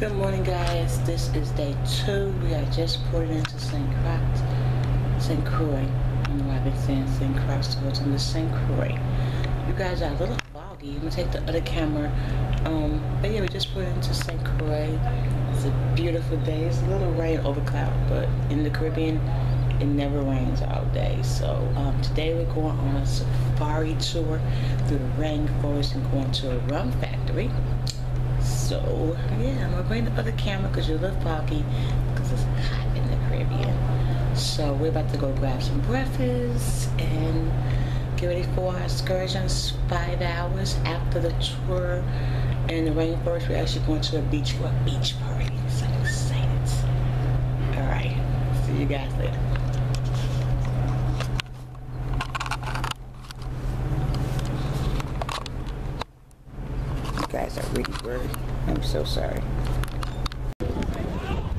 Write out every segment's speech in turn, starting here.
Good morning, guys. This is day 2. We are just ported into St. Croix. I don't know why I've been saying St. Croix, so it's on the St. Croix. You guys are a little foggy. I'm gonna take the other camera. But yeah, we just ported into St. Croix. It's a beautiful day. It's a little rain over cloud, but in the Caribbean, it never rains all day. So today we're going on a safari tour through the rainforest and going to a rum factory. So yeah, I'm gonna bring the other camera because you're a little foggy because it's hot in the Caribbean. So we're about to go grab some breakfast and get ready for our excursions. 5 hours after the tour in the rainforest, we're actually going to a beach for a beach party. So I'm excited. All right, see you guys later. You guys are really worried. I'm so sorry.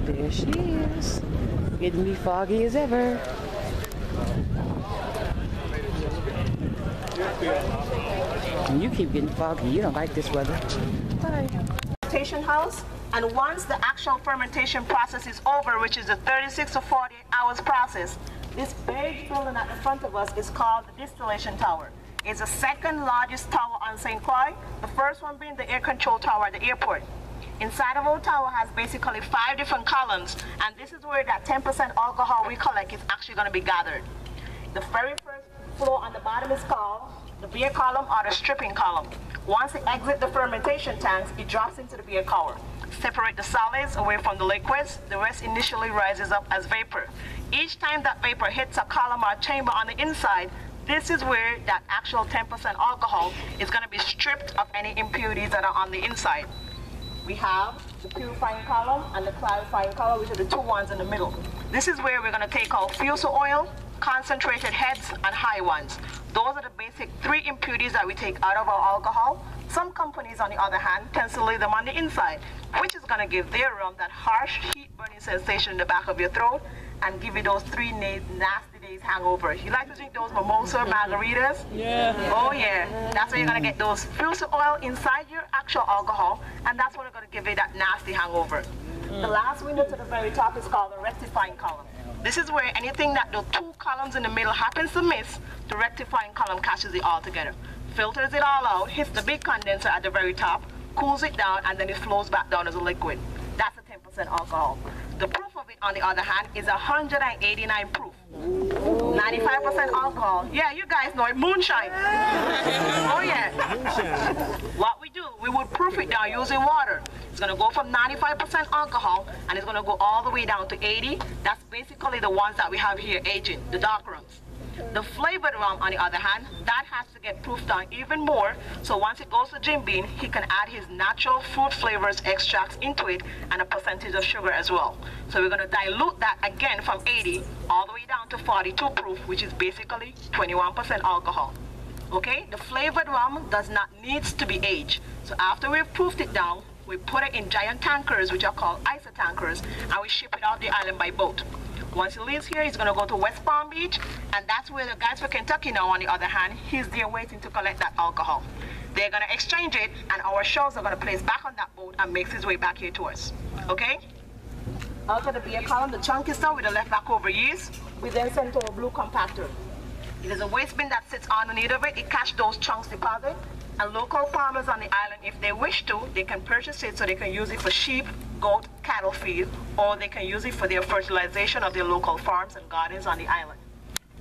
There she is. Getting me foggy as ever. And you keep getting foggy. You don't like this weather. Bye. Fermentation house, and once the actual fermentation process is over, which is a 36 to 48 hours process, this beige building at the front of us is called the distillation tower. It's the second largest tower on St. Croix, the first one being the air control tower at the airport. Inside of our tower has basically 5 different columns, and this is where that 10% alcohol we collect is actually going to be gathered. The very first floor on the bottom is called the beer column or the stripping column. Once it exits the fermentation tanks, it drops into the beer column. Separate the solids away from the liquids. The rest initially rises up as vapor. Each time that vapor hits a column or chamber on the inside, this is where that actual 10% alcohol is going to be stripped of any impurities that are on the inside. We have the purifying column and the clarifying column, which are the two ones in the middle. This is where we're going to take out fusel oil, concentrated heads, and high ones. Those are the basic 3 impurities that we take out of our alcohol. Some companies, on the other hand, tend to leave them on the inside, which is going to give their rum that harsh heat burning sensation in the back of your throat and give you those 3 nasty days hangover. You like to drink those mimosa margaritas? Yeah. Oh yeah. That's where you're going to get those fusel oil inside your actual alcohol, and that's what are going to give you that nasty hangover. The last window to the very top is called the rectifying column. This is where anything that the 2 columns in the middle happens to miss, the rectifying column catches it all together. Filters it all out, hits the big condenser at the very top, cools it down, and then it flows back down as a liquid. That's a 10% alcohol. The proof of it, on the other hand, is 189 proof. 95% alcohol. Yeah, you guys know it. Moonshine. Oh yeah. What we do, we would proof it down using water. It's going to go from 95% alcohol, and it's going to go all the way down to 80. That's basically the ones that we have here aging, the dark rums. The flavored rum, on the other hand, that has to get proofed down even more. So once it goes to Jim Beam, he can add his natural fruit flavors, extracts into it, and a percentage of sugar as well. So we're going to dilute that again from 80 all the way down to 42 proof, which is basically 21% alcohol. Okay, the flavored rum does not needs to be aged. So after we've proofed it down, we put it in giant tankers, which are called iso tankers, and we ship it off the island by boat. Once he leaves here, he's going to go to West Palm Beach, and that's where the guys for Kentucky now, on the other hand, he's there waiting to collect that alcohol. They're going to exchange it, and our shells are going to place back on that boat and makes his way back here to us. Okay? Out of the beer column, the chunky stuff with the left back over yeast, we then send to a blue compactor. It is a waste bin that sits underneath of it. It catches those chunks deposit, and local farmers on the island, if they wish to, they can purchase it so they can use it for sheep, goat, cattle feed, or they can use it for their fertilization of their local farms and gardens on the island.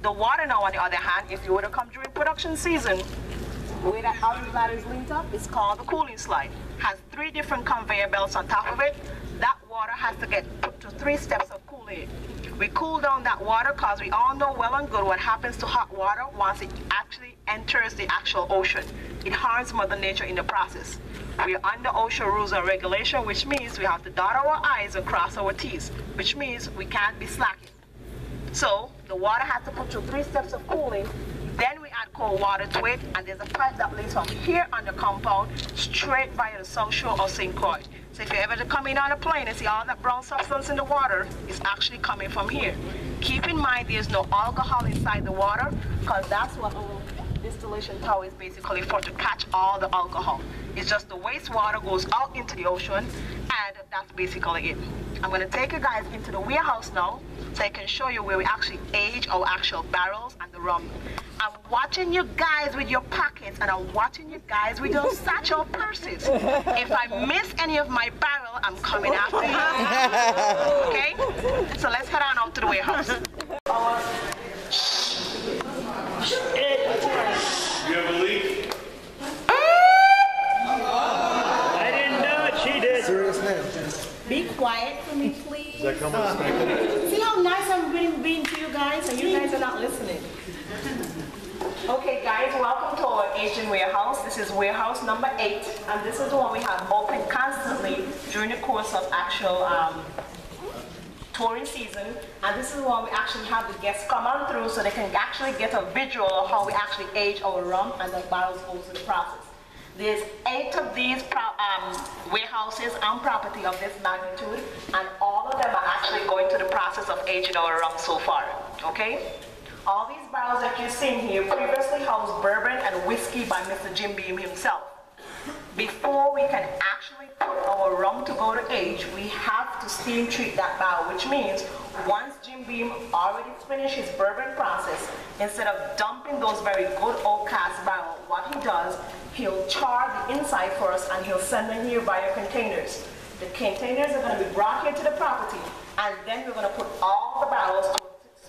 The water now, on the other hand, if you were to come during production season, where that orange ladder is linked up, it's called the cooling slide. Has 3 different conveyor belts on top of it. That water has to get put to 3 steps of cooling it. We cool down that water because we all know well and good what happens to hot water once it actually enters the actual ocean. It harms Mother Nature in the process. We are under OSHA rules and regulation, which means we have to dot our I's and cross our T's, which means we can't be slacking. So the water has to put through 3 steps of cooling. Then we add cold water to it, and there's a pipe that leads from here on the compound straight via the South Shore of St. Croix. So if you ever come in on a plane and see all that brown substance in the water, it's actually coming from here. Keep in mind there's no alcohol inside the water, because that's what distillation tower is basically for to catch all the alcohol. It's just the wastewater goes out into the ocean, and that's basically it. I'm going to take you guys into the warehouse now so I can show you where we actually age our actual barrels and the rum. I'm watching you guys with your pockets, and I'm watching you guys with your satchel purses. If I miss any of my barrel, I'm coming after you. Okay? So let's head on out to the warehouse. You have a leak? I didn't know it, she did. Serious now. Be quiet for me, please. Does that come with a spanking? See how nice I'm being to you guys, and you guys are not listening. Okay, guys, welcome to our Asian warehouse. This is warehouse number 8, and this is the one we have open constantly during the course of actual touring season. And this is the one we actually have the guests come on through so they can actually get a visual of how we actually age our rum and the barrels go through the process. There's 8 of these warehouses on property of this magnitude, and all of them are actually going through the process of aging our rum so far, okay? All these barrels that you're seeing here previously housed bourbon and whiskey by Mr. Jim Beam himself. Before we can actually put our rum to go to age, we have to steam treat that barrel, which means once Jim Beam already finished his bourbon process, instead of dumping those very good old cast barrels, what he does, he'll char the inside for us and he'll send them here via containers. The containers are going to be brought here to the property, and then we're going to put all the barrels to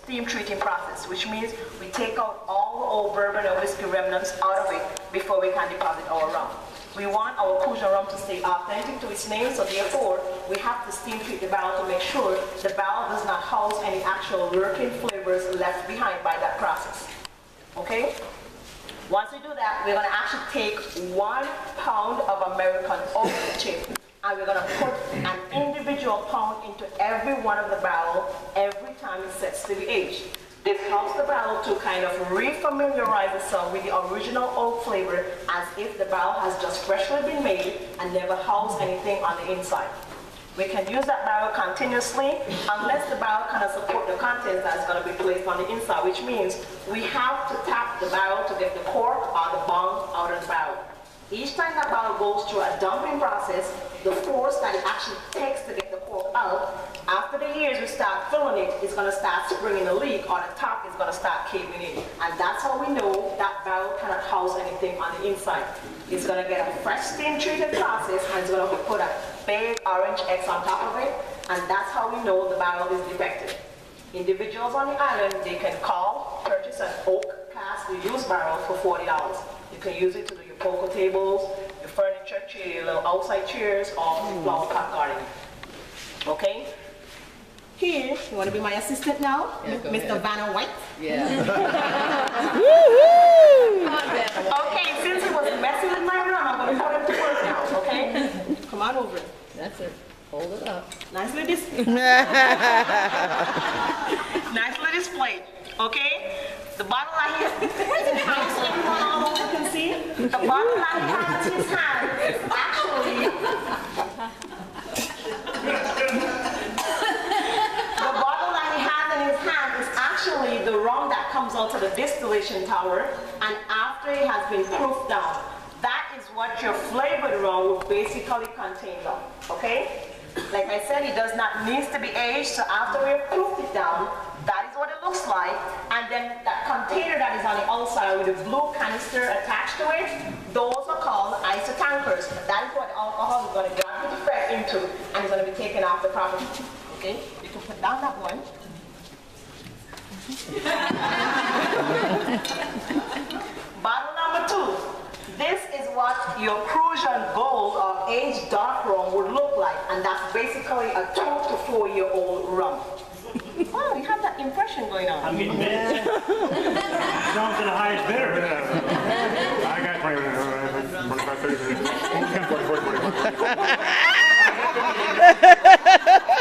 steam treating process, which means we take out all the old bourbon and whiskey remnants out of it before we can deposit our rum. We want our Cujan rum to stay authentic to its name, so therefore we have to steam treat the barrel to make sure the barrel does not house any actual lurking flavors left behind by that process. Okay? Once we do that, we're going to actually take 1 pound of American oak chip, and we're going to put an individual pound into every one of the barrel every time it sets to be aged. This helps the barrel to kind of refamiliarize itself with the original oak flavor, as if the barrel has just freshly been made and never housed anything on the inside. We can use that barrel continuously unless the barrel cannot support the contents that's going to be placed on the inside, which means we have to tap the barrel to get the cork or the bung out of the barrel. Each time that barrel goes through a dumping process, the force that it actually takes to get the cork out, after the years we start filling it, it's going to start springing a leak, or the top is going to start caving in. And that's how we know that barrel cannot house anything on the inside. It's going to get a fresh steam treated process, and it's going to put a big orange X on top of it, and that's how we know the barrel is defective. Individuals on the island, they can call, purchase an oak cast reused barrel for $40. You can use it to do your poker tables, your furniture, your little outside chairs, or flower pot gardening. Okay? Here, you want to be my assistant now? Yeah, Mr. Vanna White? Yeah. Okay, since he was messing with my rum, I'm going to put him to work now, okay? Come on over. That's it. Hold it up. Nicely displayed, okay? The bottle that he has, you can see, the bottle that he has in his hand is actually, the bottle that he has in his hand is actually the rum that comes out of the distillation tower, and after it has been proofed down, that is what your flavored rum will basically contain of, okay? Like I said, it does not need to be aged, so after we have proofed it down, that is what it looks like, and then that container that is on the outside with the blue canister attached to it, those are called isotankers. That is what the alcohol is going to gravity fed into, and it's going to be taken off the property. Okay, you can put down that one. Bottle number 2. This is what your Prussian Gold or aged dark rum would look like, and that's basically a 2 to 4 year old rum. Wow, you have that impression going on. I'm getting bid. Someone's to the highest bidder. I got 25, 30 minutes.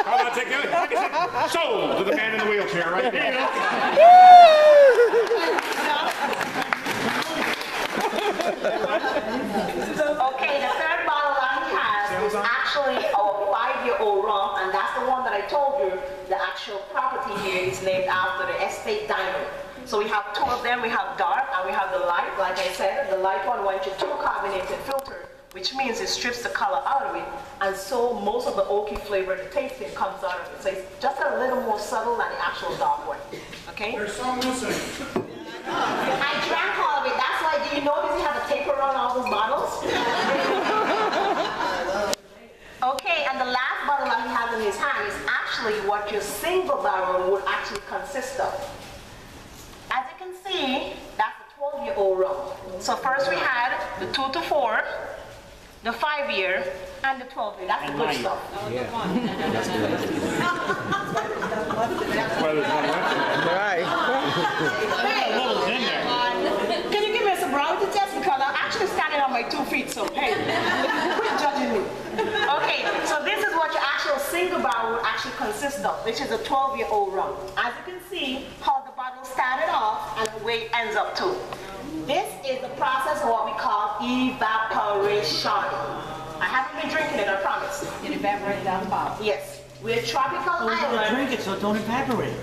How about take it? Like I said, sold to the man in the wheelchair right there. Okay, the third bottle that he has is actually our 5-year-old rum, and that's the one that I told you, the actual property here is named after the estate diamond. So we have two of them. We have dark and we have the light. Like I said, the light one went to a carbonated filter, which means it strips the color out of it, and so most of the oaky flavor, the tasting comes out of it. So it's just a little more subtle than the actual dark one. Okay? There's some missing. I drank all of it. That's why, do you notice you have a tape around all those bottles? Okay, and the last bottle that he has in his hand is actually what your single barrel would actually consist of. As you can see, that's the 12-year-old rum. So first we had the 2 to 4, the 5-year, and the 12-year. That's the good stuff. That's why there's one left. Right. Hey, can you give me a sobriety test? Because I'm actually standing on my 2 feet, so hey, quit judging me. Okay, so this is what your actual single barrel would actually consist of, which is a 12-year-old rum. As you can see, how the bottle started off and the way it ends up too. This is the process of what we call evaporation. I haven't been drinking it, I promise. It evaporates down the bottle. Yes, we're a tropical island. Drink it so it don't evaporate.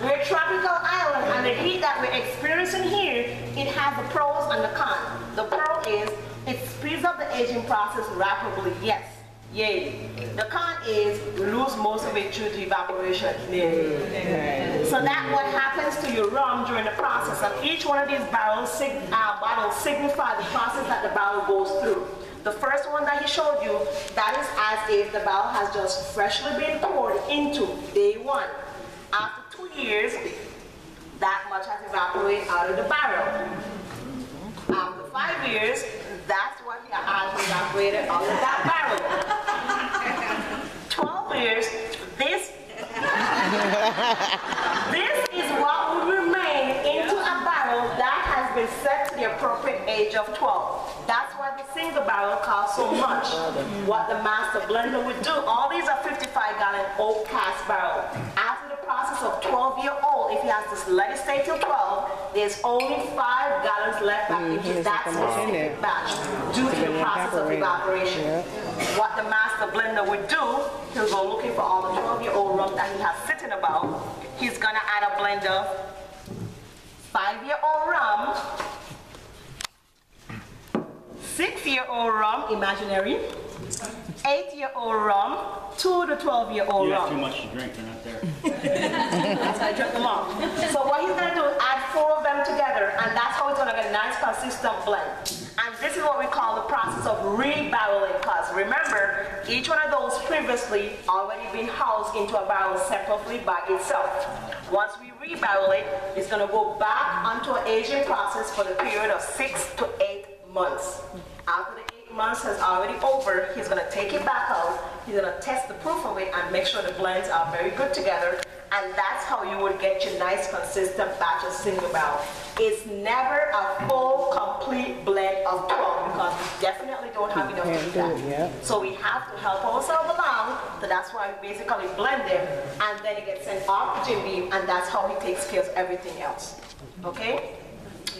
We're a tropical island, and the heat that we're experiencing here, it has the pros and the cons. The pro is it speeds up the aging process rapidly, yes. Yay. The con is we lose most of it due to evaporation. Yay. So that's what happens to your rum during the process. And each one of these bottles signify the process that the barrel goes through. The first one that he showed you, that is as if the barrel has just freshly been poured into day one. After 2 years, that much has evaporated out of the barrel. After 5 years, that's what has evaporated out of that barrel. 12 years, this is what would remain into a barrel that has been set to the appropriate age of 12. That's why the single barrel costs so much. What the master blender would do, all these are 55-gallon oak cast barrels. After the process of 12-year-old, if he has to let it stay till 12, there's only 5 gallons left into that specific batch due to the process of evaporation. What the master blender would do, he'll go looking for all the 12-year-old rum that he has sitting about. He's gonna add a blend of 5-year-old rum, 6-year-old rum, imaginary, 8-year-old rum, 2 to 12-year-old You rum. have too much to drink, they're not there. That's how I drink them off. So what he's gonna do is add 4 of them together, and that's how it's gonna get a nice consistent blend. And this is what we call the process of rebarreling, because remember, each one of those previously already been housed into a barrel separately by itself. Once we rebarrel it, it's gonna go back onto an aging process for the period of 6 to 8 months. After the 8 months has already over, he's gonna take it back out, he's gonna test the proof of it and make sure the blends are very good together, and that's how you would get your nice consistent batch of single barrel. It's never a full, complete blend of 12 because we definitely don't have enough to do that. So we have to help ourselves along, so that's why we basically blend them, and then it gets sent off to Jim Beam, and that's how he takes care of everything else. Okay?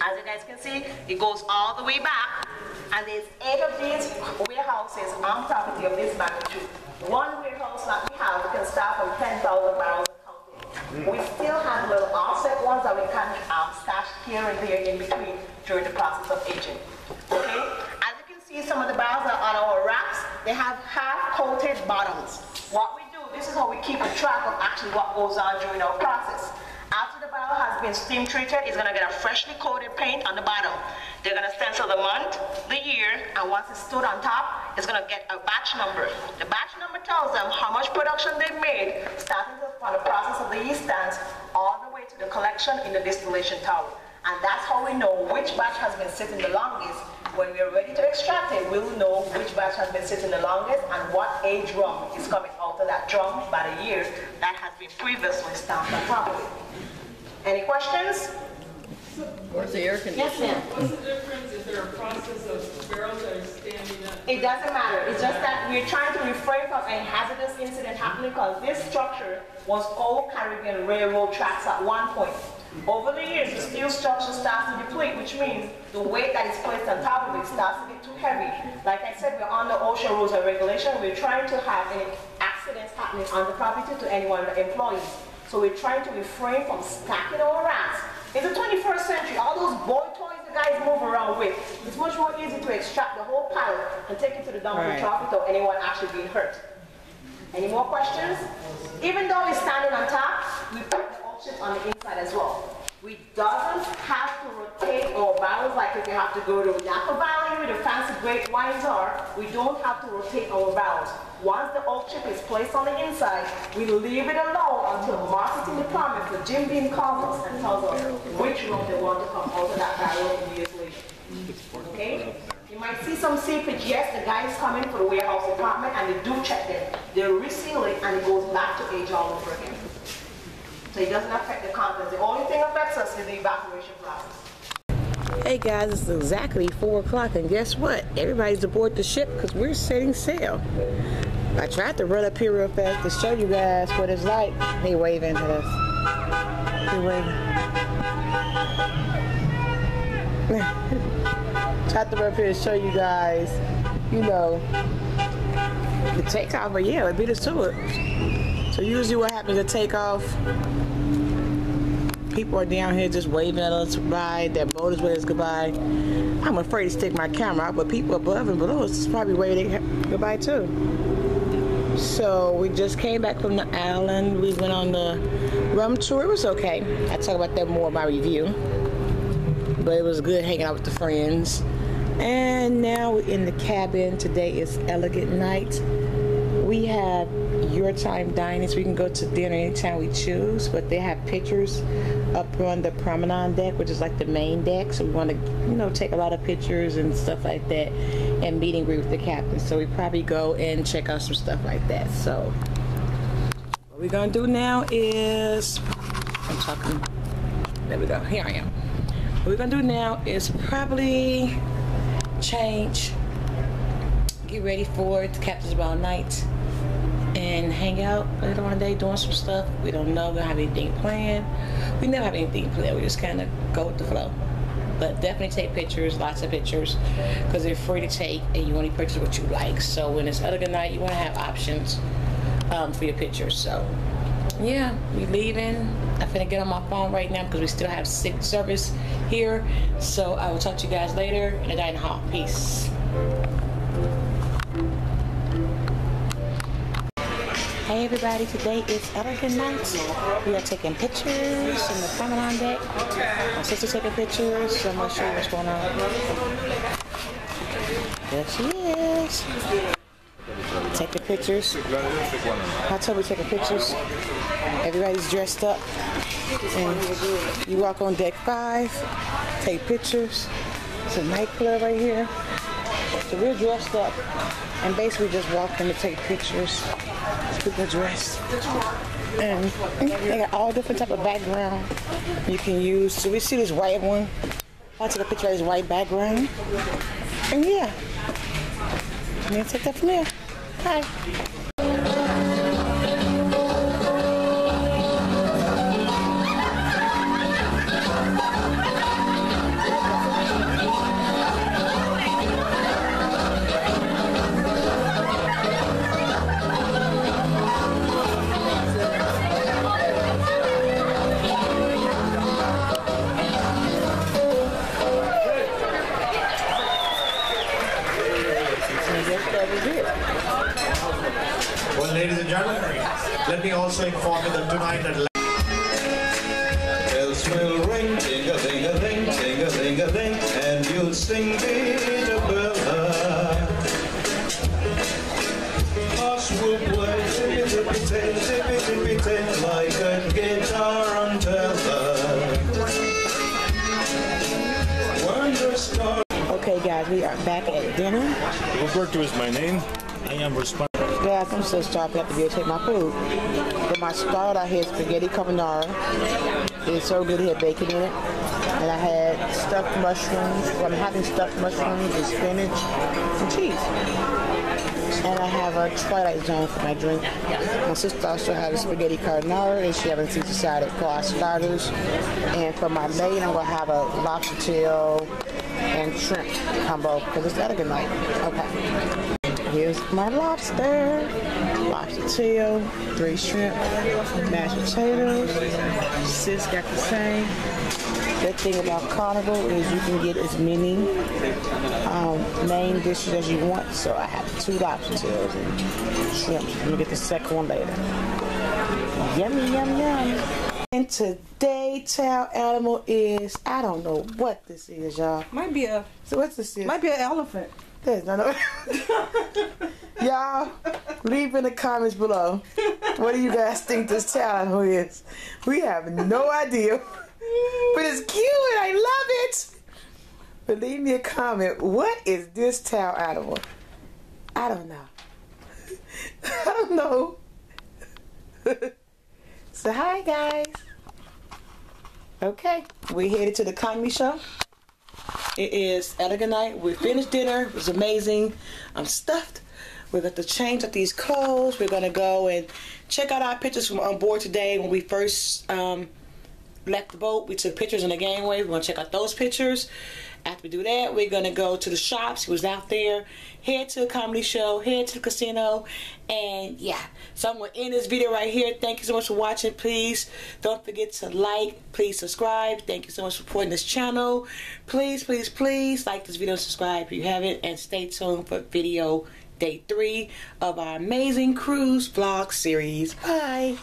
As you guys can see, it goes all the way back, and there's 8 of these warehouses on property of this magnitude. One warehouse that we have can start from 10,000 barrels and counting. We still have little offset ones that we can stash here and there in between during the process of aging. Okay? As you can see, some of the barrels are on our racks. They have half-coated bottoms. What we do, this is how we keep a track of actually what goes on during our process. After the barrel has been steam treated, it's gonna get a freshly coated paint on the bottom. They're gonna stencil the month, the year, and once it's stood on top, it's gonna get a batch number. The batch number tells them how much production they've made, starting from the process of the yeast stands all the way to the collection in the distillation tower. And that's how we know which batch has been sitting the longest. When we're ready to extract it, we'll know which batch has been sitting the longest and what age rum is coming out of that drum by the year that has been previously stamped on top of it. Any questions? Where's the air conditioner? Yes, ma'am. What's the difference? Is there a process of barrels that are standing up? It doesn't matter. It's just that we're trying to refrain from a hazardous incident happening because this structure was old Caribbean railroad tracks at one point. Over the years, the steel structure starts to deplete, which means the weight that is placed on top of it starts to get too heavy. Like I said, we're on the OSHA rules and regulation. We're trying to have any accidents happening on the property to any one of the employees. So we're trying to refrain from stacking our racks. In the 21st century, all those boy toys the guys move around with, it's much more easy to extract the whole pallet and take it to the dumping truck without anyone actually being hurt. Any more questions? Even though we're standing on top, we put the old chips on the inside as well. We doesn't have to rotate our barrels like if you have to go to Napa Valley where the fancy great wines are. We don't have to rotate our barrels. Once the old chip is placed on the inside, we leave it alone until marketing department for Jim Beam calls us and tells us which room they want to come out of that barrel immediately. Okay? You might see some seepage. Yes, the guys come in for the warehouse department and they do check them. They reseal it and it goes back to age all over again. So it doesn't affect the contents. The only thing that affects us is the evaporation process. Hey guys, it's exactly 4 o'clock and guess what? Everybody's aboard the ship because we're setting sail. I tried to run up here real fast to show you guys what it's like. They waving to us. They waving. Tried to run up here to show you guys, you know, the takeoff, but yeah, it beat us to it. So usually what happens at takeoff, people are down here just waving at us goodbye, their boat is waving us goodbye. I'm afraid to stick my camera out, but people above and below us is probably waving goodbye too. So we just came back from the island. We went on the rum tour. It was okay. I'll talk about that more in my review. But it was good hanging out with the friends. And now we're in the cabin. Today is elegant night. We have your time dining, so we can go to dinner anytime we choose, but they have pictures up on the promenade deck, which is like the main deck, so we want to, you know, take a lot of pictures and stuff like that and meet and greet with the captain. So we probably go and check out some stuff like that. So what we're gonna do now is, I'm talking, there we go, here I am. What we're gonna do now is probably change, get ready for the captain's ball night, and hang out later on the day doing some stuff. We don't know, we don't have anything planned. We never have anything planned, we just kind of go with the flow. But definitely take pictures, lots of pictures, because they're free to take and you only purchase what you like. So when it's elegant night, you want to have options for your pictures. So yeah, we leaving. I'm finna get on my phone right now because we still have service here. So I will talk to you guys later in the dining hall. Peace. Hey everybody, today is elegant night. We are taking pictures in the promenade deck. My sister's taking pictures, so I'm gonna show you what's going on. There she is. Taking pictures. I told we taking pictures. Everybody's dressed up. And you walk on deck 5, take pictures. It's a nightclub right here. So we're dressed up and basically just walking to take pictures. People dressed. And they got all different type of background you can use. So we see this white one. I took a picture of this white background. And yeah. I'm gonna take that from there. Hi. Well, ladies and gentlemen, let me also inform you that tonight at bells will ring, ting-a-ling-a-ling, ting-a-ling-a-ling, and you'll sing Bella. Us will play tippy-tippy-ting, tippy-tippy-ting, like a guitar on Okay guys, we are back at dinner. Roberto is my name. I am responsible. Guys, I'm so starved. I have to go take my food. But my start, I had spaghetti carbonara. It was so good. It had bacon in it. And I had stuffed mushrooms. Well, I'm having stuffed mushrooms and spinach and cheese. And I have a Twilight Zone for my drink. My sister also has a spaghetti carbonara, and she has a Caesar salad for our starters. And for my main, I'm going to have a lobster tail and shrimp combo because it's elegant night. Okay. Here's my lobster tail, 3 shrimp, mashed potatoes. Sis got the same. Good thing about Carnival is you can get as many main dishes as you want. So I have 2 lobster tails and shrimp. I'm gonna get the second one later. Yummy, yum, yum. And today, tail animal is, I don't know what this is, y'all. Might be a. So what's this is? Might be an elephant. There's no. Y'all, leave in the comments below. What do you guys think this tail animal is? We have no idea. But it's cute. I love it. But leave me a comment. What is this tail animal? I don't know. I don't know. So hi guys. Okay, we headed to the Carnival show. It is elegant night. We finished dinner. It was amazing. I'm stuffed. We're going to change up these clothes. We're going to go and check out our pictures from on board today when we first left the boat. We took pictures in the gangway. We're going to check out those pictures. After we do that, we're going to go to the shops. He was out there. Head to a comedy show. Head to the casino. And yeah. So I'm going to end this video right here. Thank you so much for watching. Please don't forget to like. Please subscribe. Thank you so much for supporting this channel. Please, please, please like this video and subscribe if you haven't. And stay tuned for video day 3 of our amazing cruise vlog series. Bye.